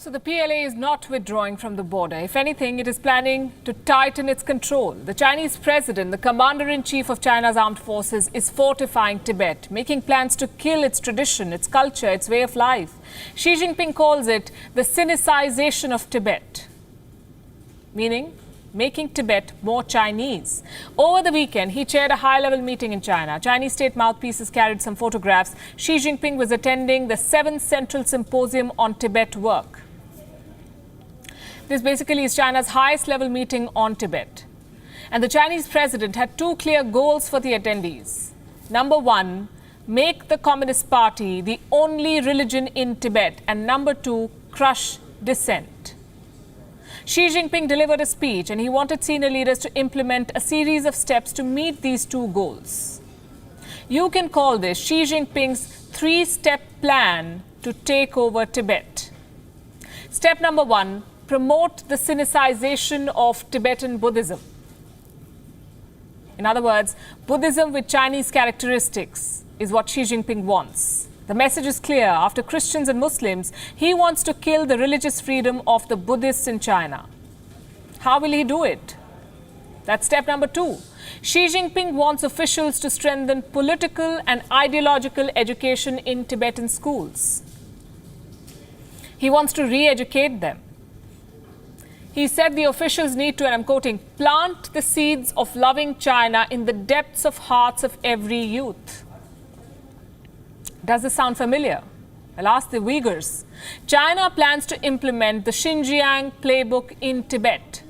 So the PLA is not withdrawing from the border. If anything, it is planning to tighten its control. The Chinese president, the commander-in-chief of China's armed forces, is fortifying Tibet, making plans to kill its tradition, its culture, its way of life. Xi Jinping calls it the Sinicization of Tibet, meaning making Tibet more Chinese. Over the weekend, he chaired a high-level meeting in China. Chinese state mouthpieces carried some photographs. Xi Jinping was attending the 7th Central Symposium on Tibet Work. This basically is China's highest-level meeting on Tibet. And the Chinese president had two clear goals for the attendees. Number one, make the Communist Party the only religion in Tibet. And number two, crush dissent. Xi Jinping delivered a speech and he wanted senior leaders to implement a series of steps to meet these two goals. You can call this Xi Jinping's three-step plan to take over Tibet. Step number one, promote the Sinicization of Tibetan Buddhism. In other words, Buddhism with Chinese characteristics is what Xi Jinping wants. The message is clear. After Christians and Muslims, he wants to kill the religious freedom of the Buddhists in China. How will he do it? That's step number two. Xi Jinping wants officials to strengthen political and ideological education in Tibetan schools. He wants to re-educate them. He said the officials need to, and I'm quoting, plant the seeds of loving China in the depths of hearts of every youth. Does this sound familiar? I'll ask the Uyghurs. China plans to implement the Xinjiang playbook in Tibet,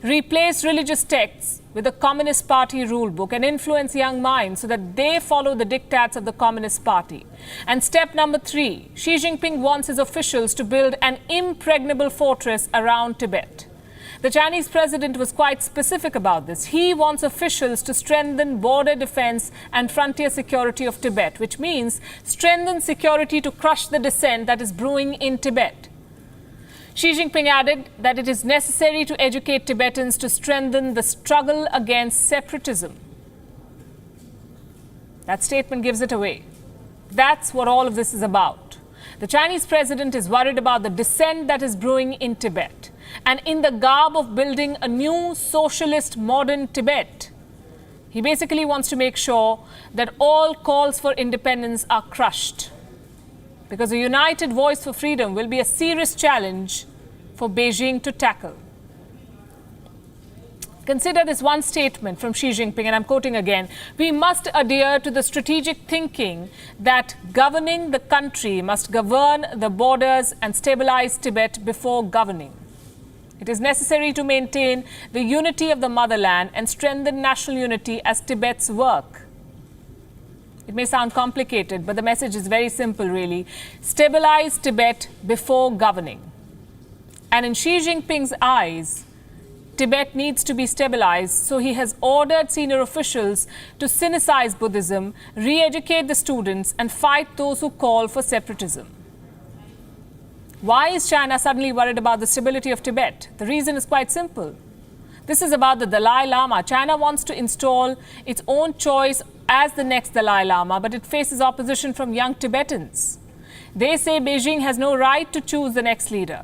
replace religious texts with the Communist Party rulebook and influence young minds so that they follow the diktats of the Communist Party. And step number three, Xi Jinping wants his officials to build an impregnable fortress around Tibet. The Chinese president was quite specific about this. He wants officials to strengthen border defense and frontier security of Tibet, which means strengthen security to crush the dissent that is brewing in Tibet. Xi Jinping added that it is necessary to educate Tibetans to strengthen the struggle against separatism. That statement gives it away. That's what all of this is about. The Chinese president is worried about the dissent that is brewing in Tibet. And in the garb of building a new socialist modern Tibet, he basically wants to make sure that all calls for independence are crushed. Because a united voice for freedom will be a serious challenge for Beijing to tackle. Consider this one statement from Xi Jinping, and I'm quoting again. We must adhere to the strategic thinking that governing the country must govern the borders and stabilize Tibet before governing. It is necessary to maintain the unity of the motherland and strengthen national unity as Tibet's work. It may sound complicated, but the message is very simple, really. Stabilize Tibet before governing. And in Xi Jinping's eyes, Tibet needs to be stabilized, so he has ordered senior officials to Sinicize Buddhism, re-educate the students, and fight those who call for separatism. Why is China suddenly worried about the stability of Tibet? The reason is quite simple. This is about the Dalai Lama. China wants to install its own choice as the next Dalai Lama, but it faces opposition from young Tibetans. They say Beijing has no right to choose the next leader.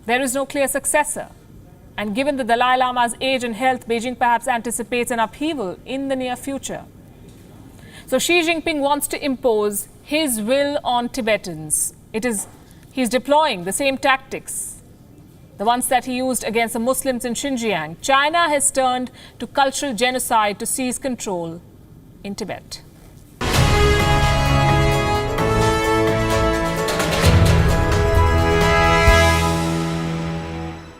There is no clear successor. And given the Dalai Lama's age and health, Beijing perhaps anticipates an upheaval in the near future. So Xi Jinping wants to impose his will on Tibetans. He's deploying the same tactics, the ones that he used against the Muslims in Xinjiang. China has turned to cultural genocide to seize control in Tibet.